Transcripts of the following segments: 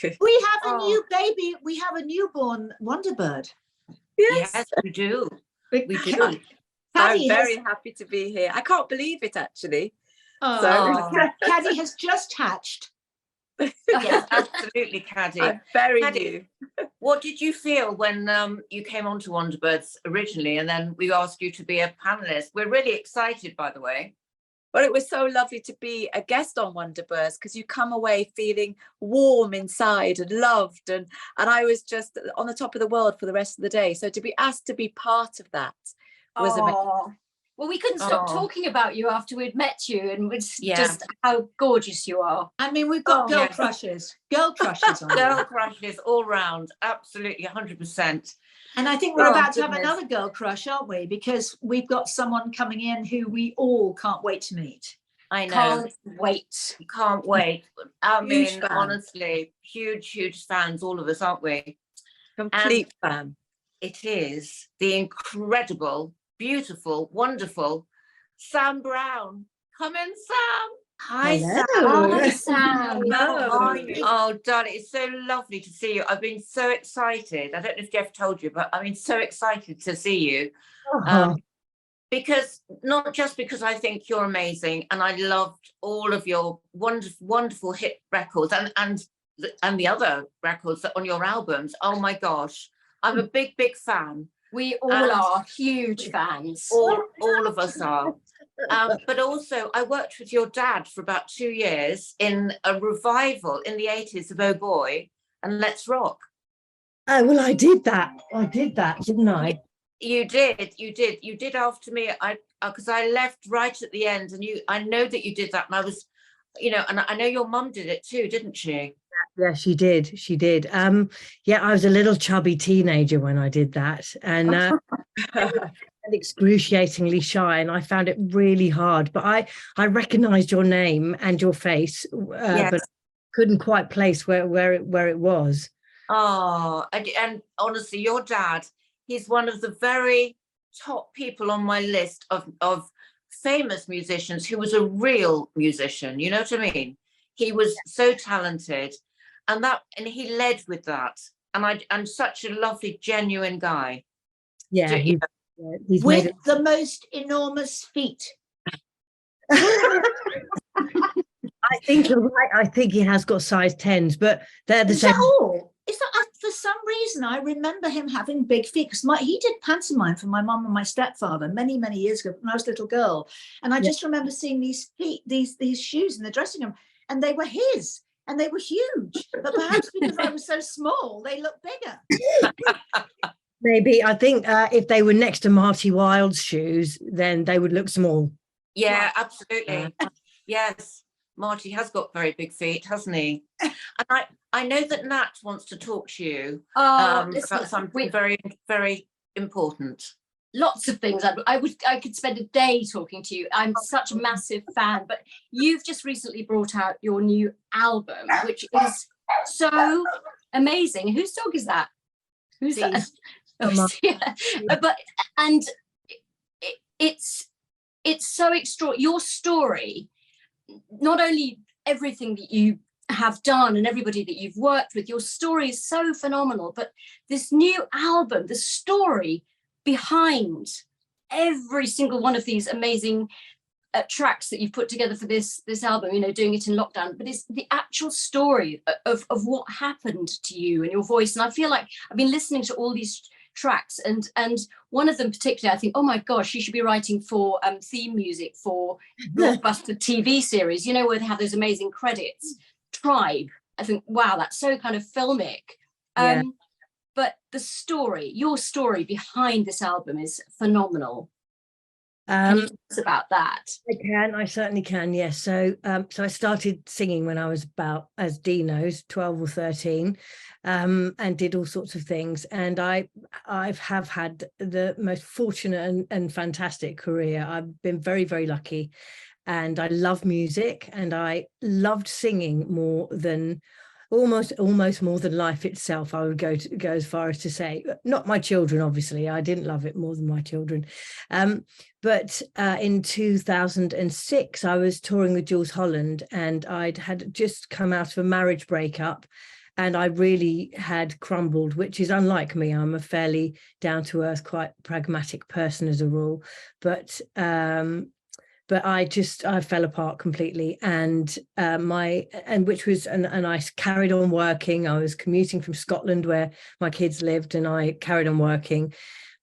We have a new baby. We have a newborn Wonderbird. Yes, we do. We do. I'm very happy to be here. I can't believe it, actually. Caddy has just hatched. Yes, absolutely, Caddy. I'm very new. What did you feel when you came on to Wonderbirds originally, and then we asked you to be a panelist? We're really excited, by the way. Well, it was so lovely to be a guest on Wonderbirds, because you come away feeling warm inside and loved, and I was just on the top of the world for the rest of the day. So to be asked to be part of that was amazing. Well, we couldn't stop talking about you after we'd met you, and it's just how gorgeous you are. I mean, we've got girl crushes on girl crushes all round, absolutely 100%. And I think we're about to have another girl crush, aren't we? Because we've got someone coming in who we all can't wait to meet. I know. Can't wait. Can't wait. I mean, honestly, huge fans, all of us, aren't we? Complete fan. It is the incredible, beautiful, wonderful Sam Brown. Come in, Sam. Hi, Sam. Hi, Sam. Oh, darling, it's so lovely to see you. I've been so excited. I don't know if Jeff told you, but I've been so excited to see you. Because not just because I think you're amazing, and I loved all of your wonderful hit records and the other records that on your albums. Oh my gosh, I'm a big fan. We all are huge fans. All of us are. But also, I worked with your dad for about 2 years in a revival in the 80s of Oh Boy and Let's Rock. Oh, well, I did that, didn't I? You did after me. Because I left right at the end, and I know that you did that, and I was, and I know your mum did it too, didn't she? Yeah, she did. I was a little chubby teenager when I did that, and excruciatingly shy, and I found it really hard. But I recognized your name and your face, but couldn't quite place where it was. Oh, and honestly, your dad, he's one of the very top people on my list of famous musicians who was a real musician. You know what I mean? He was so talented, and he led with that. And I'm such a lovely, genuine guy. Yeah, he's with the most enormous feet. I think you're right. I think he has got size 10s, but they're the same. Is that for some reason I remember him having big feet, because he did pantomime for my mum and my stepfather many years ago when I was a little girl, and I just remember seeing these feet, these shoes in the dressing room, and they were his, and they were huge, but perhaps because I was so small, they looked bigger. Maybe. I think if they were next to Marty Wilde's shoes, then they would look small. Yeah, absolutely. Yes, Marty has got very big feet, hasn't he? And I know that Nat wants to talk to you about something very, very important. Lots of things. I could spend a day talking to you. I'm such a massive fan, but you've just recently brought out your new album, which is so amazing. Whose dog is that? Who's that? But it's so extraordinary. Your story, not only everything that you have done and everybody that you've worked with, your story is so phenomenal, but this new album, the story behind every single one of these amazing tracks that you've put together for this album, doing it in lockdown, but it's the actual story of what happened to you and your voice. And I feel like I've been listening to all these tracks, and one of them particularly, I think, oh my gosh, you should be writing for theme music for blockbuster TV series, where they have those amazing credits. Tribe. I think, wow, that's so kind of filmic. But the story, your story behind this album is phenomenal. Can you tell us about that? I certainly can, yes. So I started singing when I was about, as Dee knows, 12 or 13, and did all sorts of things. And I have had the most fortunate and fantastic career. I've been very, very lucky. And I love music, and I loved singing more than almost more than life itself. I would go as far as to say, not my children, obviously. I didn't love it more than my children. But in 2006, I was touring with Jules Holland, and I'd had just come out of a marriage breakup, and I really had crumbled, which is unlike me. I'm a fairly down-to-earth, quite pragmatic person as a rule, but I fell apart completely, and I carried on working. I was commuting from Scotland, where my kids lived, and I carried on working,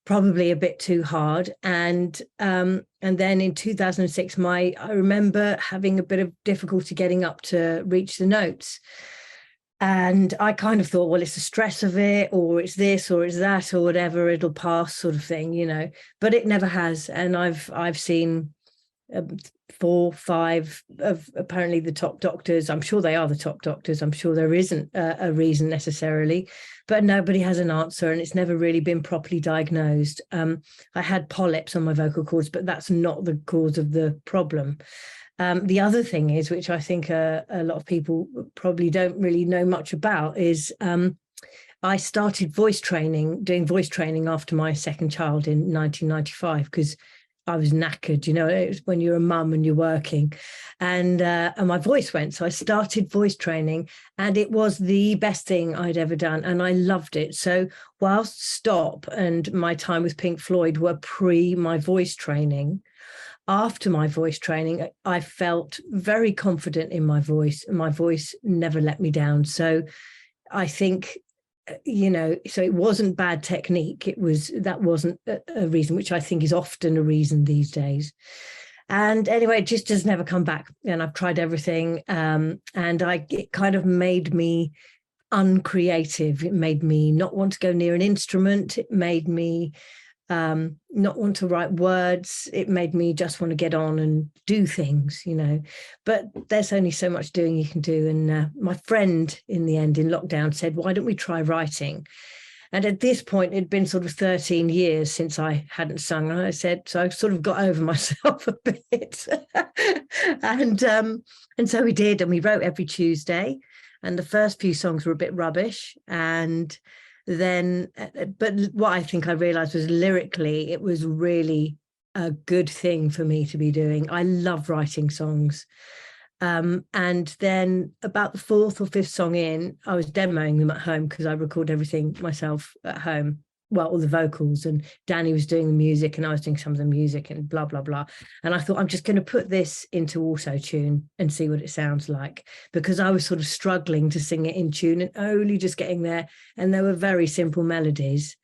probably a bit too hard. And then in 2006, I remember having a bit of difficulty getting up to reach the notes. And I kind of thought, well, it's the stress of it, or it's this, or it's that, or whatever, it'll pass, sort of thing, you know. But it never has. And I've seen 4, 5 of apparently the top doctors. I'm sure they are the top doctors. I'm sure there isn't a reason necessarily, but nobody has an answer, and it's never really been properly diagnosed. I had polyps on my vocal cords, but that's not the cause of the problem. The other thing is, which I think a lot of people probably don't really know much about, is I started doing voice training after my second child in 1995, because I was knackered, you know. It was when you're a mum and you're working, and my voice went. So I started voice training, and it was the best thing I'd ever done, and I loved it. So whilst Stop and my time with Pink Floyd were pre my voice training, after my voice training, I felt very confident in my voice, and my voice never let me down. So I think, you know, so it wasn't bad technique. That wasn't a reason, which I think is often a reason these days. And anyway, it just has never come back. And I've tried everything. And it kind of made me uncreative. It made me not want to go near an instrument. It made me not want to write words. It made me just want to get on and do things, you know. But there's only so much doing you can do. And my friend in the end in lockdown said, why don't we try writing? And at this point, it'd been sort of 13 years since I hadn't sung. And I said, so I sort of got over myself a bit. and so we did, and we wrote every Tuesday. And the first few songs were a bit rubbish. And then, but what I think I realized was, lyrically, it was really a good thing for me to be doing. I love writing songs. And then about the 4th or 5th song in, I was demoing them at home, because I record everything myself at home. Well, all the vocals, and Danny was doing the music, and I was doing some of the music, and blah, blah, blah. And I thought, I'm just going to put this into auto-tune and see what it sounds like, because I was sort of struggling to sing it in tune and only just getting there. And there were very simple melodies.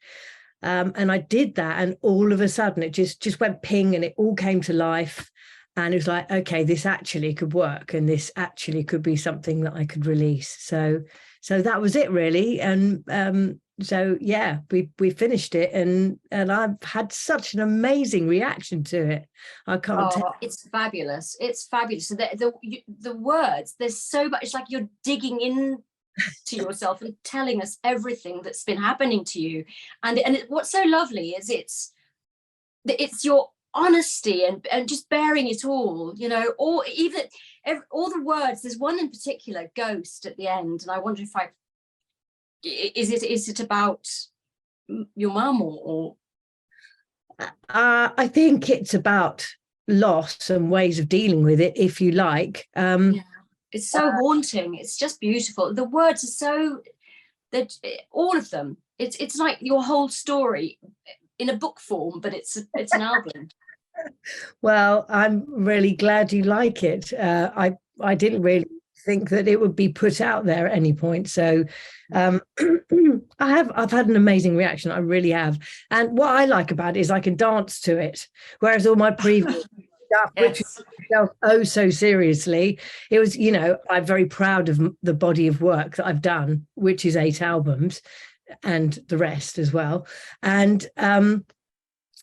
And I did that, and all of a sudden it just went ping, and it all came to life. And it was like, okay, this actually could work, and this actually could be something that I could release. So that was it, really. And so yeah, we finished it, and I've had such an amazing reaction to it. I can't tell. It's fabulous. It's fabulous. So the words, there's so much. It's like you're digging in to yourself and telling us everything that's been happening to you. And what's so lovely is it's your honesty and just bearing it all, you know, or even all the words. There's one in particular, Ghost, at the end, and I wonder if is it about your mum or I think it's about loss and ways of dealing with it, if you like. Yeah. It's so haunting. It's just beautiful. The words are so, that all of them, it's like your whole story in a book form, but it's an album. Well, I'm really glad you like it. I didn't really think that it would be put out there at any point. So I've had an amazing reaction. I really have. And what I like about it is I can dance to it, whereas all my previous stuff, which was oh so seriously, it was, you know, I'm very proud of the body of work that I've done, which is 8 albums and the rest as well. And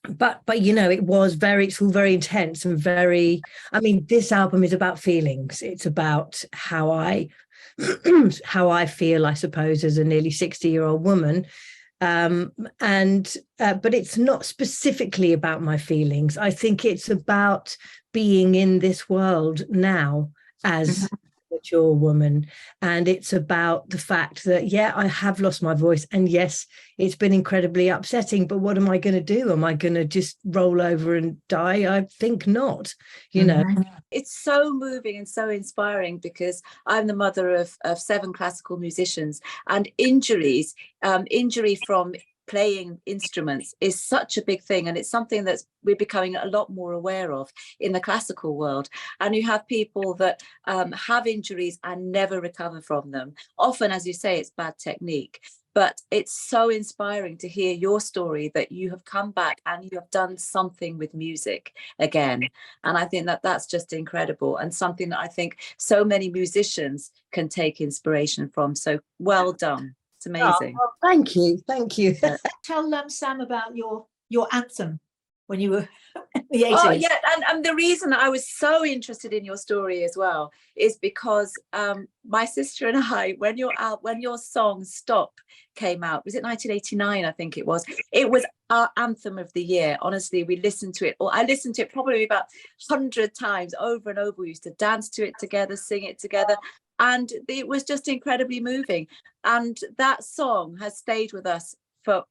but you know, it's all very intense and very, I mean, this album is about feelings. It's about how I feel, I suppose, as a nearly 60-year-old woman. But it's not specifically about my feelings. I think it's about being in this world now as a mature woman, and it's about the fact that, yeah, I have lost my voice, and yes, it's been incredibly upsetting, but what am I going to do? Am I going to just roll over and die? I think not, you know. It's so moving and so inspiring, because I'm the mother of 7 classical musicians, and injury from playing instruments is such a big thing, and it's something that we're becoming a lot more aware of in the classical world. And you have people that have injuries and never recover from them. Often, as you say, it's bad technique, but it's so inspiring to hear your story, that you have come back and you have done something with music again. And I think that that's just incredible, and something that I think so many musicians can take inspiration from. So well done. It's amazing. Oh, thank you. Tell Sam about your anthem when you were in the 80s. Oh yeah, and the reason I was so interested in your story as well is because my sister and I, when your song Stop came out, was it 1989? I think it was our anthem of the year. Honestly, we listened to it, or I listened to it probably about 100 times over and over. We used to dance to it together, sing it together, and it was just incredibly moving. And that song has stayed with us for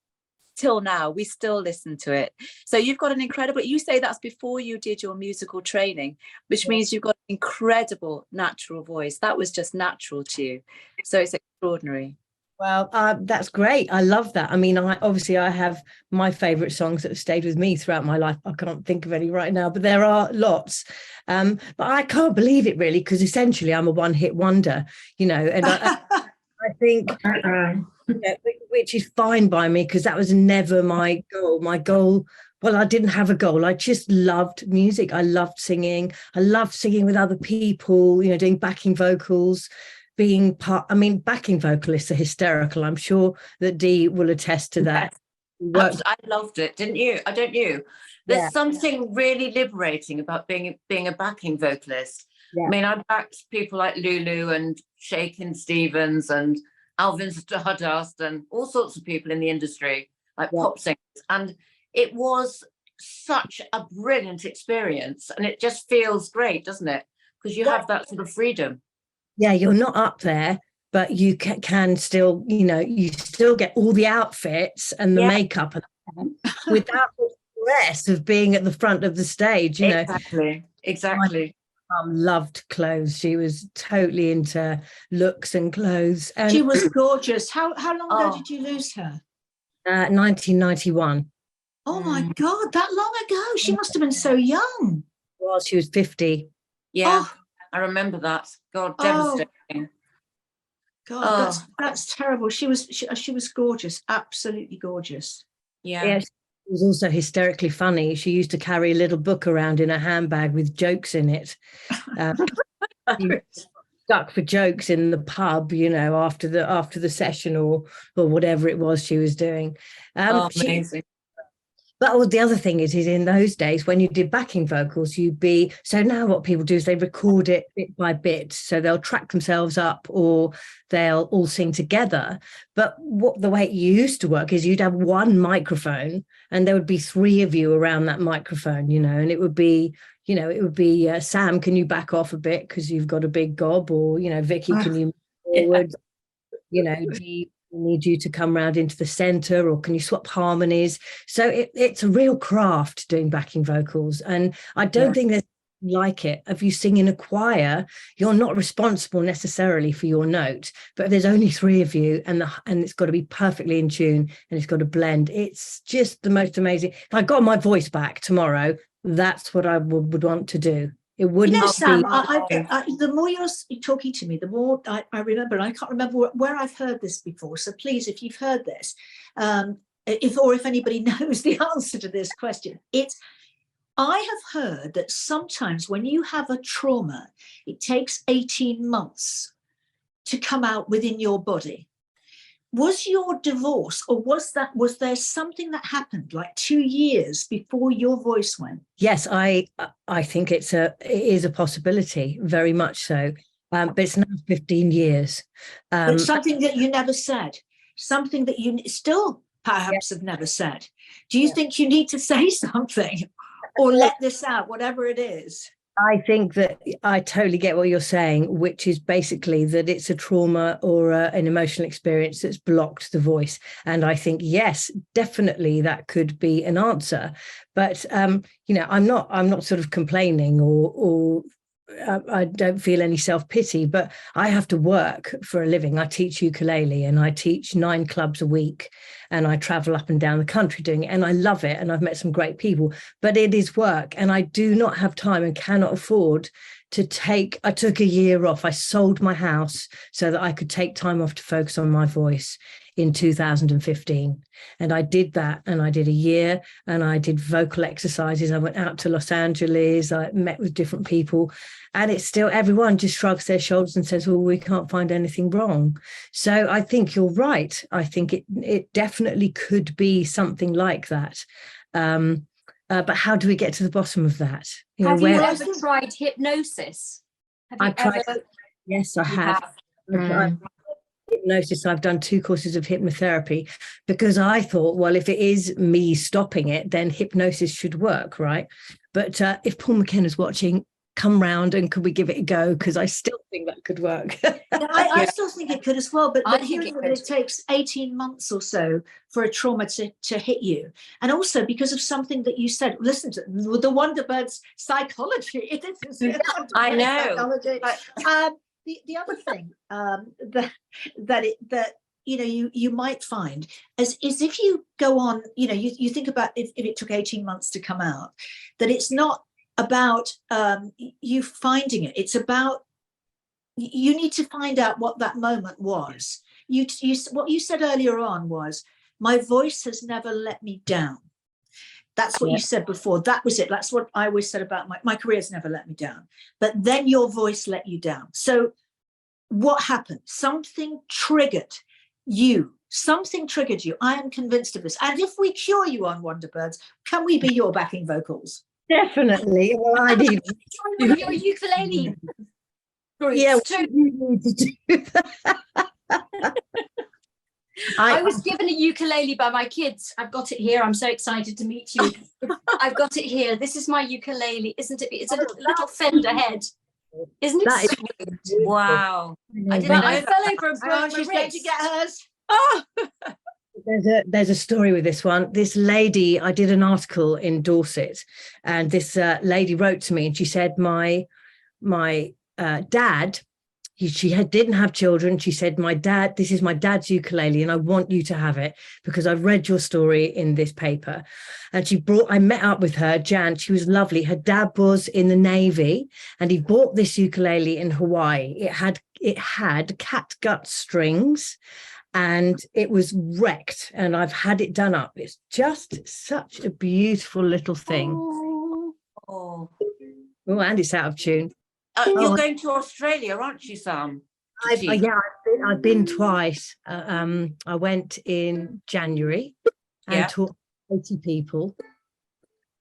till now. We still listen to it. So you've got an incredible, you say that's before you did your musical training, which means you've got an incredible natural voice. That was just natural to you. So it's extraordinary. Well, that's great. I love that. I mean, I have my favorite songs that have stayed with me throughout my life. I can't think of any right now, but there are lots. But I can't believe it, really, because essentially I'm a one-hit wonder, you know, and I think, you know, which is fine by me, because that was never my goal. My goal, well, I didn't have a goal. I just loved music. I loved singing. I loved singing with other people, you know, doing backing vocals. Being part, I mean, backing vocalists are hysterical. I'm sure that Dee will attest to that. I loved it, didn't you? Don't you? There's something really liberating about being a backing vocalist. I mean, I backed people like Lulu and Shakin' Stevens and Alvin Stardust and all sorts of people in the industry, like pop singers, and it was such a brilliant experience, and it just feels great, doesn't it? Because you have that sort of freedom. Yeah, you're not up there, but you can still, you know, you still get all the outfits and the makeup without the stress of being at the front of the stage, you know. Exactly. My mum loved clothes. She was totally into looks and clothes. And she was gorgeous. How long ago did you lose her? 1991. Oh my God, that long ago. She must have been so young. Well, she was 50. Yeah. I remember that. God, devastating. God, that's terrible. She was gorgeous, absolutely gorgeous. Yeah. She was also hysterically funny. She used to carry a little book around in a handbag with jokes in it. Stuck for jokes in the pub, you know, after the session or whatever it was she was doing. Amazing. But the other thing is in those days when you did backing vocals, so now what people do is they record it bit by bit. So they'll track themselves up or they'll all sing together. But the way it used to work is you'd have one microphone and there would be 3 of you around that microphone, you know, and it would be, you know, Sam, can you back off a bit because you've got a big gob? Or, you know, Vicky, can you move forward? You know, need you to come round into the center, or can you swap harmonies? So it's a real craft doing backing vocals, and I don't think there's like it. If you sing in a choir, you're not responsible necessarily for your note, but if there's only 3 of you and it's got to be perfectly in tune and it's got to blend, it's just the most amazing. If I got my voice back tomorrow, that's what I would want to do. It wouldn't, you know, Sam, be... the more you're talking to me, the more I remember, and I can't remember where I've heard this before. So please, if you've heard this, if anybody knows the answer to this question, I have heard that sometimes when you have a trauma, it takes 18 months to come out within your body. Was your divorce, or was there something that happened like 2 years before your voice went? Yes, I think it is a possibility, very much so. But it's now 15 years. But something that you never said, something that you still perhaps have never said. Do you think you need to say something or let this out, whatever it is? I think that I totally get what you're saying, which is basically that it's a trauma or an emotional experience that's blocked the voice. And I think, yes, definitely that could be an answer. But I'm not sort of complaining or I don't feel any self-pity, but I have to work for a living. I teach ukulele and I teach 9 clubs a week and I travel up and down the country doing it and I love it and I've met some great people, but it is work and I do not have time and cannot afford to I took a year off. I sold my house so that I could take time off to focus on my voice in 2015. And I did that and I did a year and I did vocal exercises. I went out to Los Angeles, I met with different people and it's still, everyone just shrugs their shoulders and says, well, we can't find anything wrong. So I think you're right. I think it definitely could be something like that. But how do we get to the bottom of that? Have you ever tried hypnosis? I've tried. Yes, I have. Hypnosis. I've done 2 courses of hypnotherapy because I thought, well, if it is me stopping it, then hypnosis should work, right? But if Paul McKenna's watching, come round and could we give it a go? Because I still think that could work. I still think it could as well, but I think hearing that it takes 18 months or so for a trauma to hit you, and also because of something that you said, listen to the Wonderbirds psychology. It is. I know. Psychology. The other thing that you might find is if you go on, you think about if it took 18 months to come out, that it's not about you finding it. It's about you need to find out what that moment was. What you said earlier on was, my voice has never let me down. That's what you said before. That was it. That's what I always said about my career has never let me down. But then your voice let you down. So what happened? Something triggered you. Something triggered you. I am convinced of this. And if we cure you on Wonderbirds, can we be your backing vocals? Definitely. Well, I need your ukulele. Yeah, we need to do that. I was given a ukulele by my kids. I've got it here. I'm so excited to meet you. I've got it here. This is my ukulele, isn't it? It's a little Fender head. Isn't it That sweet? Wow. I didn't know. I fell over and broke my She's going to wrist. get hers. Oh. There's a story with this one. This lady, I did an article in Dorset, and this lady wrote to me, and she said my dad. Didn't have children. She said, this is my dad's ukulele and I want you to have it because I've read your story in this paper. And I met up with her, Jan. She was lovely. Her dad was in the Navy and he bought this ukulele in Hawaii. It had catgut strings and it was wrecked and I've had it done up. It's just such a beautiful little thing. Oh, and it's out of tune. You're going to Australia, aren't you, Sam? I've been twice. I went in January and taught 80 people.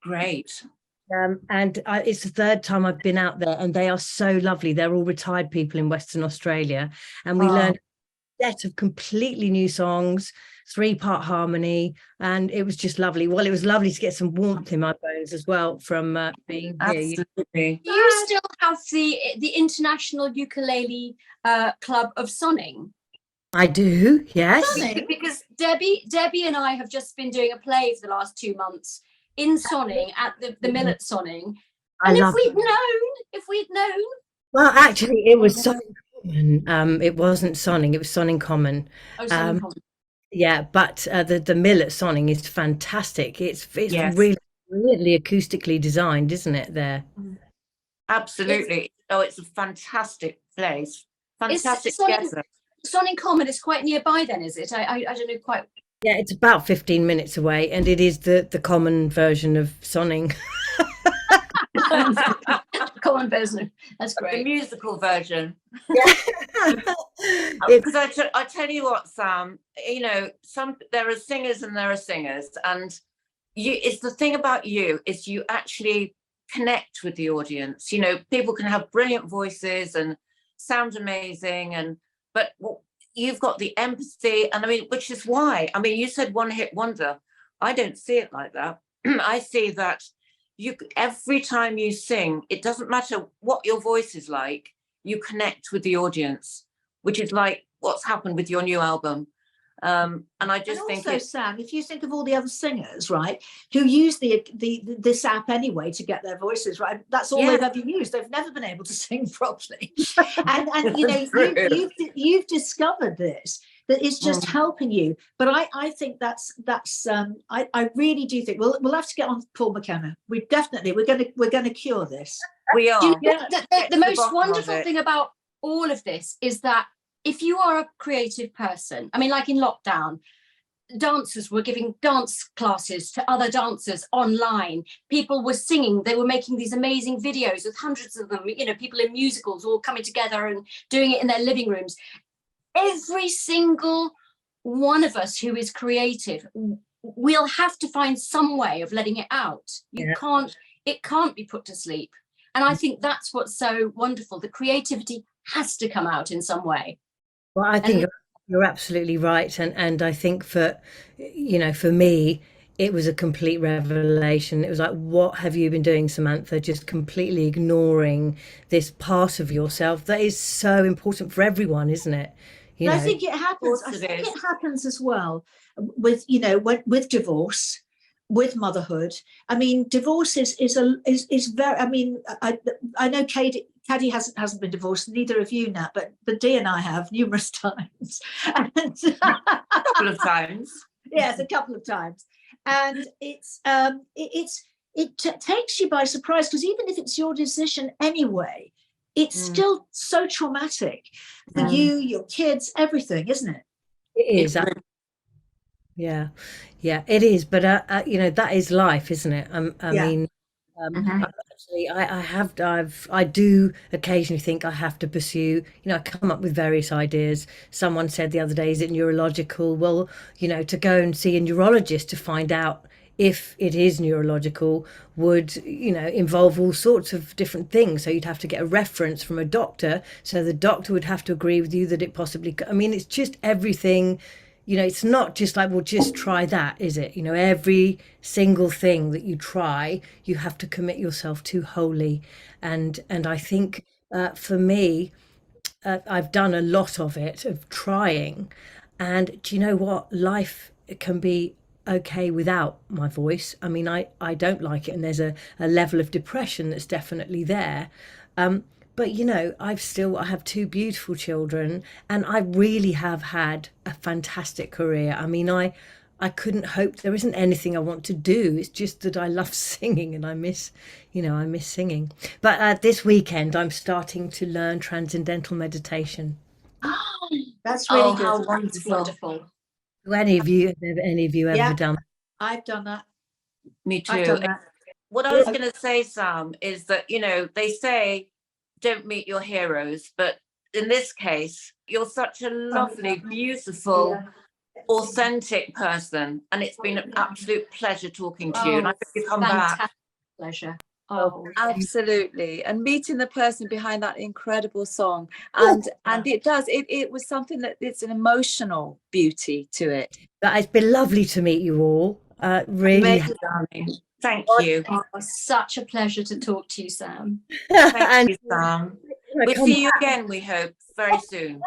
Great. And it's the 3rd time I've been out there, and they are so lovely. They're all retired people in Western Australia, and we learned a set of completely new songs, 3-part harmony, and it was just lovely. Well, it was lovely to get some warmth in my bones as well from being here. Absolutely. Do you still have the International Ukulele Club of Sonning? I do, yes. Because Debbie and I have just been doing a play for the last 2 months in Sonning at the Mill at Sonning. And if we'd known. Well, actually, it was Sonning Common. It wasn't Sonning, it was Sonning Common. Oh, Sonning Common. Yeah, but the Mill at Sonning is fantastic. It's really brilliantly acoustically designed, isn't it? There, absolutely. It's a fantastic place. Fantastic. Sonning Common is quite nearby, then, is it? I don't know quite. Yeah, it's about 15 minutes away, and it is the common version of Sonning. Common version. That's great. The musical version. Yeah. Because I tell you what, Sam, there are singers and there are singers, and it's the thing about you is you actually connect with the audience. People can have brilliant voices and sound amazing, but you've got the empathy, and which is why, you said one hit wonder. I don't see it like that. I see that every time you sing, it doesn't matter what your voice is like, you connect with the audience, which is like what's happened with your new album. And I just and think also, Sam, if you think of all the other singers, right, who use this app anyway to get their voices right, that's all they've ever used. They've never been able to sing properly. and you know, you've discovered this, that it's just helping you. But I think that's I really do think we'll have to get on Paul McKenna. We're gonna cure this. We are. You know, the most bottom of wonderful it. thing about all of this is that if you are a creative person, I mean, like in lockdown, dancers were giving dance classes to other dancers online. People were singing. They were making these amazing videos with hundreds of them, you know, people in musicals all coming together and doing it in their living rooms. Every single one of us who is creative, we'll have to find some way of letting it out. It can't be put to sleep. And I think that's what's so wonderful. The creativity has to come out in some way. Well, I think you're absolutely right. And I think for me, it was a complete revelation. It was like, what have you been doing, Samantha? Just completely ignoring this part of yourself that is so important for everyone, isn't it? I think it happens. I think it happens as well with, you know, with divorce, with motherhood. I mean, divorce is very. I mean, I know Caddy hasn't been divorced, neither of you now, but Dee and I have numerous times. A couple of times. Yes, a couple of times. And it takes you by surprise, because even if it's your decision anyway, it's still so traumatic for you, your kids, everything, isn't it? It is. Yeah, it is. But you know, that is life, isn't it? I mean, actually, I do occasionally think I have to pursue. You know, I come up with various ideas. Someone said the other day, "Is it neurological?" Well, you know, to go and see a neurologist to find out if it is neurological would, you know, involve all sorts of different things. So you'd have to get a reference from a doctor. So the doctor would have to agree with you that it possibly. I mean, it's just everything. You know, it's not just like, well, just try that, is it? You know, every single thing that you try, you have to commit yourself to wholly. And I think for me, I've done a lot of it, of trying. And do you know what? Life can be okay without my voice. I mean, I don't like it. And there's a level of depression that's definitely there. But, you know, I have two beautiful children, and I really have had a fantastic career. I mean, I couldn't hope. There isn't anything I want to do. It's just that I love singing, and I miss singing. But this weekend, I'm starting to learn transcendental meditation. Oh, that's really good. How wonderful. Have any of you ever done that? I've done that. Me too. I've done that. What I was going to say, Sam, is that, you know, they say don't meet your heroes, but in this case, you're such a lovely, beautiful, authentic person, and it's been an absolute pleasure talking to you. And I hope you come back. Pleasure. Absolutely. And meeting the person behind that incredible song, and it was something that it's an emotional beauty to it. But it's been lovely to meet you all. Really. Darling. Thank you. Oh, such a pleasure to talk to you, Sam. Thank you, Sam. We'll see you again, we hope, very soon.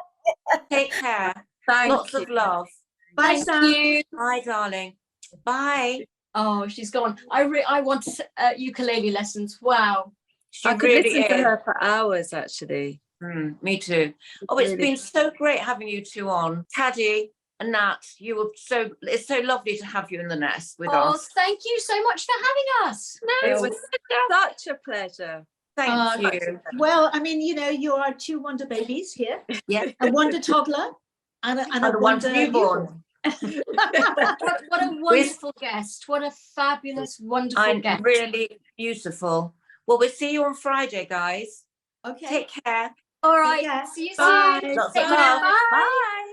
Take care. Lots of love. Bye, Sam. You. Bye, darling. Bye. Oh, she's gone. I want ukulele lessons. Wow. I could listen to her for hours, actually. Me too. Oh, it's been so great having you two on. Caddy and Nat, it's so lovely to have you in the nest with us. Oh, thank you so much for having us. No, it was such a pleasure. Thank you. Well, I mean, you know, you are two wonder babies here. Yeah. A wonder toddler and a wonder newborn. What a wonderful guest. What a fabulous, wonderful guest. Really beautiful. Well, we'll see you on Friday, guys. Okay. Take care. All right. Yeah. See you Bye. soon. Lots Take of care. love. Bye. Bye.